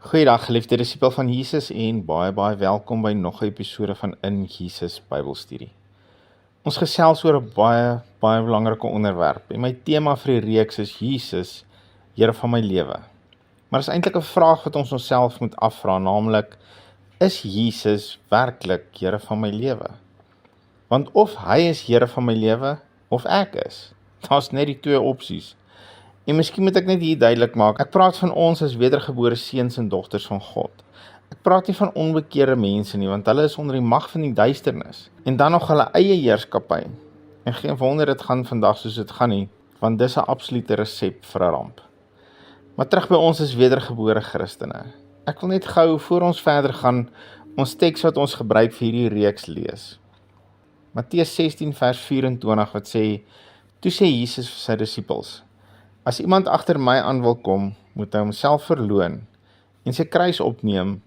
Goeiedag geliefde disipel van Jesus en baie welkom by nog 'n episode van In Jesus Bybelstudie. Ons gesels oor 'n baie belangrike onderwerp en my tema vir die reeks is Jesus, Here van my lewe. Maar is eintlik 'n vraag wat ons onsself moet afvra, naamlik, is Jesus werklik Here van my lewe? Want of hy is Here van my lewe, of ek is. Daar's net die twee opsies. En miskien moet ek net hier duidelik maak, ek praat van ons as wedergebore seuns en dogters van God. Ek praat nie van onbekeerde mense nie, want hulle is onder die mag van die duisternis. En dan nog hulle eie heerskappy. En geen wonder dit gaan vandag soos dit gaan nie, want dis 'n absolute resep vir 'n ramp. Maar terug by ons as wedergebore Christene. Ek wil net gou, voor ons verder gaan, ons teks wat ons gebruik vir hierdie reeks lees. Matteus 16 vers 24 wat sê, toe sê Jesus vir sy disippels, as iemand agter my aan wil kom, moet hy homself verloon en sy kruis opneem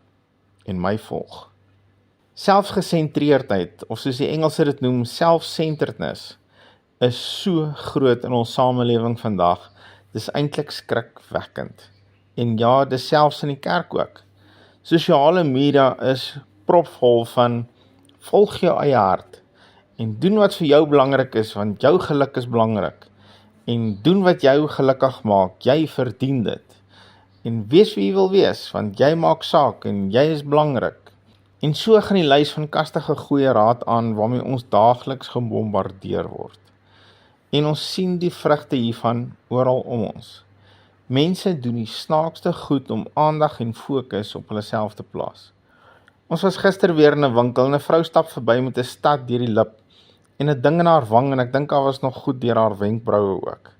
en my volg. Selfgesentreerdheid, of soos die Engelse dit noem, self-centeredness, is so groot in ons samelewing vandag. Dis eintlik skrikwekkend. En ja, dis selfs in die kerk ook. Sosiale media is propvol van volg jou eie hart en doen wat vir jou belangrik is, want jou geluk is belangrik. En doen wat jou gelukkig maak, jy verdien dit. En wees wie jy wil wees, want jy maak saak en jy is belangrik. En so gaan die lys van kastige goeie raad aan, waarmee ons daagliks gebombardeer word. En ons sien die vrugte hiervan oral om ons. Mense doen die snaakste goed om aandag en fokus op hulle self te plaas. Ons was gister weer in 'n winkel en 'n vrou stap verby met 'n stad deur die lip en 'n ding in haar wang en ek dink haar was nog goed deur haar wenkbroue ook.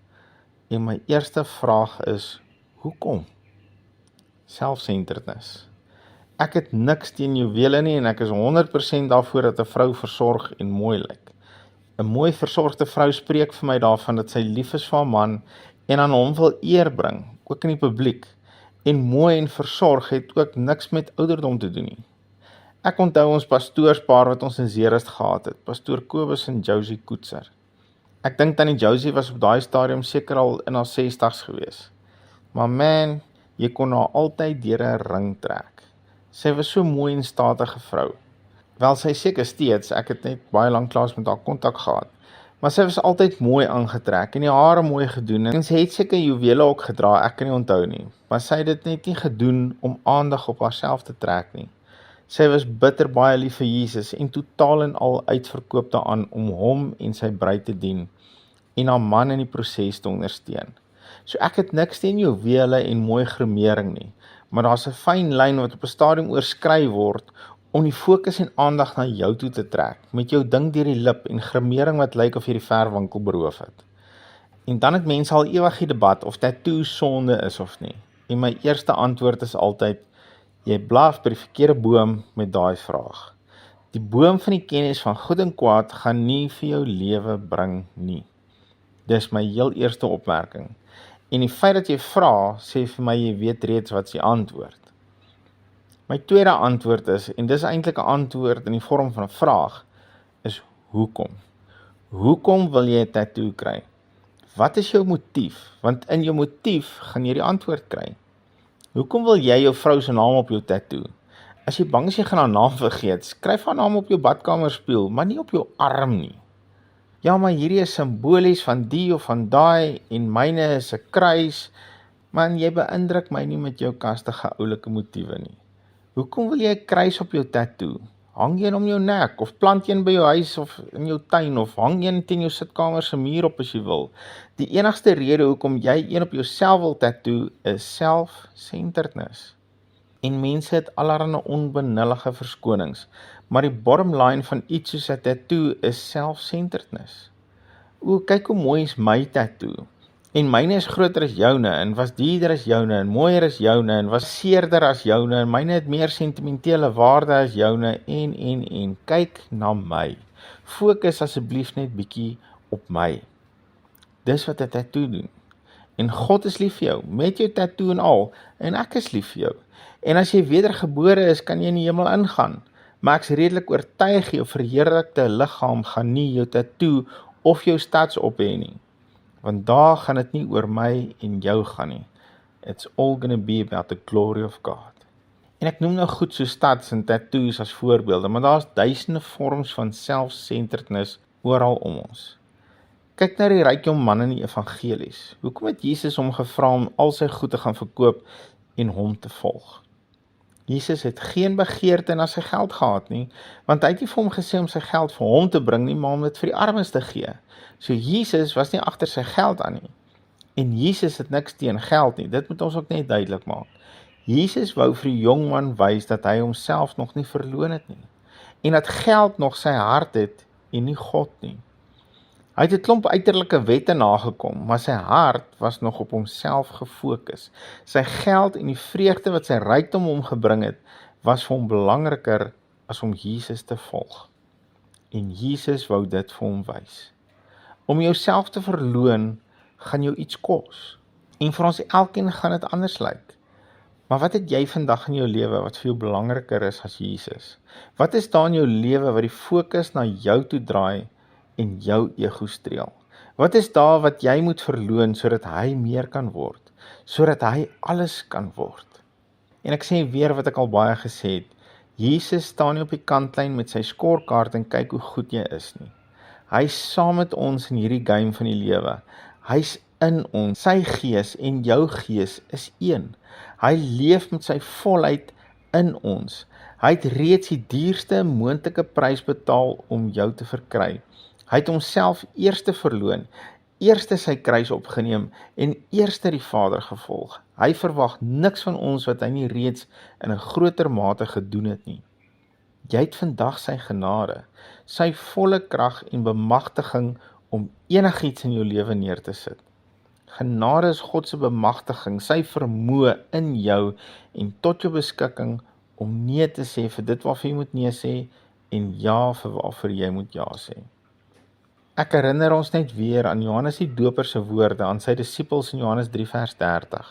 En my eerste vraag is, hoekom? Self-centeredness. Ek het niks teen juwele nie en ek is 100% daarvoor dat 'n vrou versorg en mooi lyk. 'n Mooi versorgde vrou spreek vir my daarvan dat sy lief is vir haar man en aan hom wil eer bring, ook in die publiek. En mooi en versorg het ook niks met ouderdom te doen nie. Ek onthou ons pastoorspaar wat ons in Zeerust gehad het, pastoor Kobus en Josie Koetser. Ek dink tannie Josie was op daai stadium seker al in haar 60's gewees. Maar man, jy kon haar altyd deur 'n ring trek. Sy was so mooi en statige vrou. Wel, sy seker steeds, ek het net baie lanklaas met haar kontak gehad. Maar sy was altyd mooi aangetrek en die hare mooi gedoen en sy het seker juwele ook gedra, ek kan nie onthou nie. Maar sy het dit net nie gedoen om aandag op haarself te trek nie. Sy was bitter baie lief vir Jesus en totaal en al uitverkoop daaraan om hom en sy bruid te dien en haar man in die proses te ondersteun. So ek het niks teen juwele en mooi gremering nie, maar daar's 'n fyn lyn wat op 'n stadium oorskry word om die fokus en aandag na jou toe te trek, met jou ding deur die lip en gremering wat lyk of jy die verwinkel beroof het. En dan het mense al ewig die debat of tattoo sonde is of nie. En my eerste antwoord is altyd, jy blaaf by die verkeerde boom met daai vraag. Die boom van die kennis van goed en kwaad gaan nie vir jou lewe bring nie. Dis my heel eerste opmerking. En die feit dat jy vra, sê vir my jy weet reeds wat die antwoord. My tweede antwoord is, en dis eintlik 'n antwoord in die vorm van 'n vraag, is hoekom? Hoekom wil jy 'n tattoo kry? Wat is jou motief? Want in jou motief gaan jy die antwoord kry. Hoekom wil jy jou vrou se naam op jou tattoo? As jy bang is jy gaan haar naam vergeet, skryf haar naam op jou badkamerspieël, maar nie op jou arm nie. Ja, maar hierdie is simbolies van die of van daai en myne is 'n kruis. Man, jy beïndruk my nie met jou kastige oulike motiewe nie. Hoekom wil jy 'n kruis op jou tattoo? Hang jy om jou nek of plant jy by jou huis of in jou tuin of hang jy teen jou sitkamer se muur op as jy wil? Die enigste rede hoekom jy een op jouself wil tattoo is self-centeredness. En mense het allerlei onbenullige verskonings, maar die bottom line van iets soos 'n tattoo is self-centeredness. Kyk hoe mooi is my tattoo. En myne is groter as joune, en was dierder as joune, en mooier as joune, en was seerder as joune, en myne het meer sentimentele waarde as joune, en. Kyk na my. Fokus asseblief net bietjie op my. Dis wat 'n tattoo doen. En God is lief vir jou, met jou tattoo en al, en ek is lief vir jou. En as jy wedergebore is, kan jy in die hemel ingaan. Maar ek's redelik oortuig jou verheerlikte liggaam gaan nie jou tattoo of jou stats op hê nie. Want daar gaan dit nie oor my en jou gaan nie. It's all gonna be about the glory of God. En ek noem nou goed so stats en tattoos as voorbeelde, maar daar is duisende vorms van self-centeredness oral om ons. Kyk na die ryke man in die evangelies. Hoekom het Jesus hom gevra om al sy goed te gaan verkoop en hom te volg? Jesus het geen begeerte na sy geld gehad nie, want hy het nie vir hom gesê om sy geld vir hom te bring nie, maar om dit vir die armes te gee. So Jesus was nie agter sy geld aan nie. En Jesus het niks teen geld nie, dit moet ons ook net duidelik maak. Jesus wou vir die jong man wys dat hy homself nog nie verloon het nie, en dat geld nog sy hart het en nie God nie. Hy het 'n klomp uiterlike wette nagekom, maar sy hart was nog op homself gefokus. Sy geld en die vreugde wat sy rykdom hom gebring het, was vir hom belangriker as om Jesus te volg. En Jesus wou dit vir hom wys. Om jouself te verloon, gaan jou iets kos. En vir ons elkeen gaan dit anders lyk. Maar wat het jy vandag in jou lewe wat vir jou belangriker is as Jesus? Wat is daar in jou lewe wat die fokus na jou toe draai en jou ego streel? Wat is daar wat jy moet verloon sodat hy meer kan word? Sodat hy alles kan word? En ek sê weer wat ek al baie gesê het, Jesus staan nie op die kantlyn met sy skorkaart en kyk hoe goed jy is nie. Hy is saam met ons in hierdie game van die lewe. Hy's in ons, sy gees en jou gees is een. Hy leef met sy volheid in ons. Hy het reeds die duurste moontlike prys betaal om jou te verkry. Hy het homself eerste verloon, eerste sy kruis opgeneem en eerste die Vader gevolg. Hy verwag niks van ons wat hy nie reeds in 'n groter mate gedoen het nie. Jy het vandag sy genade, sy volle krag en bemagtiging om enigiets in jou lewe neer te sit. Genade is God se bemagtiging, sy vermoë in jou en tot jou beskikking om nee te sê vir dit waarvoor jy moet nee sê en ja vir waarvoor jy moet ja sê. Ek herinner ons net weer aan Johannes die Doper se woorde aan sy disippels in Johannes 3 vers 30.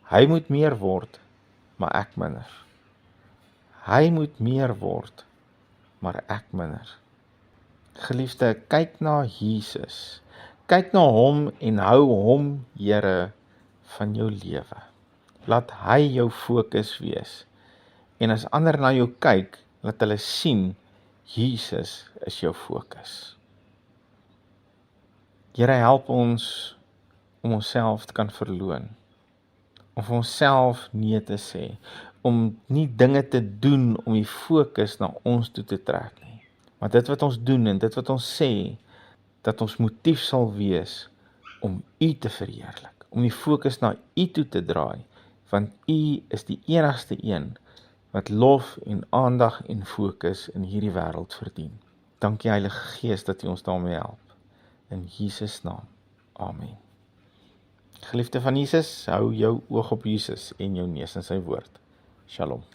Hy moet meer word, maar ek minder. Hy moet meer word, maar ek minder. Geliefde, kyk na Jesus. Kyk na hom en hou hom Here van jou lewe. Laat hy jou fokus wees. En as ander na jou kyk, laat hulle sien, Jesus is jou fokus. Here, help ons om onsself te kan verloon. Om vir onsself nee te sê. Om nie dinge te doen om die fokus na ons toe te trek nie. Maar dit wat ons doen en dit wat ons sê, dat ons motief sal wees om U te verheerlik, om die fokus na U toe te draai, want U is die enigste een wat lof en aandag en fokus in hierdie wêreld verdien. Dankie Heilige Gees dat U ons daarmee help. In Jesus naam. Amen. Geliefde van Jesus, hou jou oog op Jesus en jou neus in sy woord. Shalom.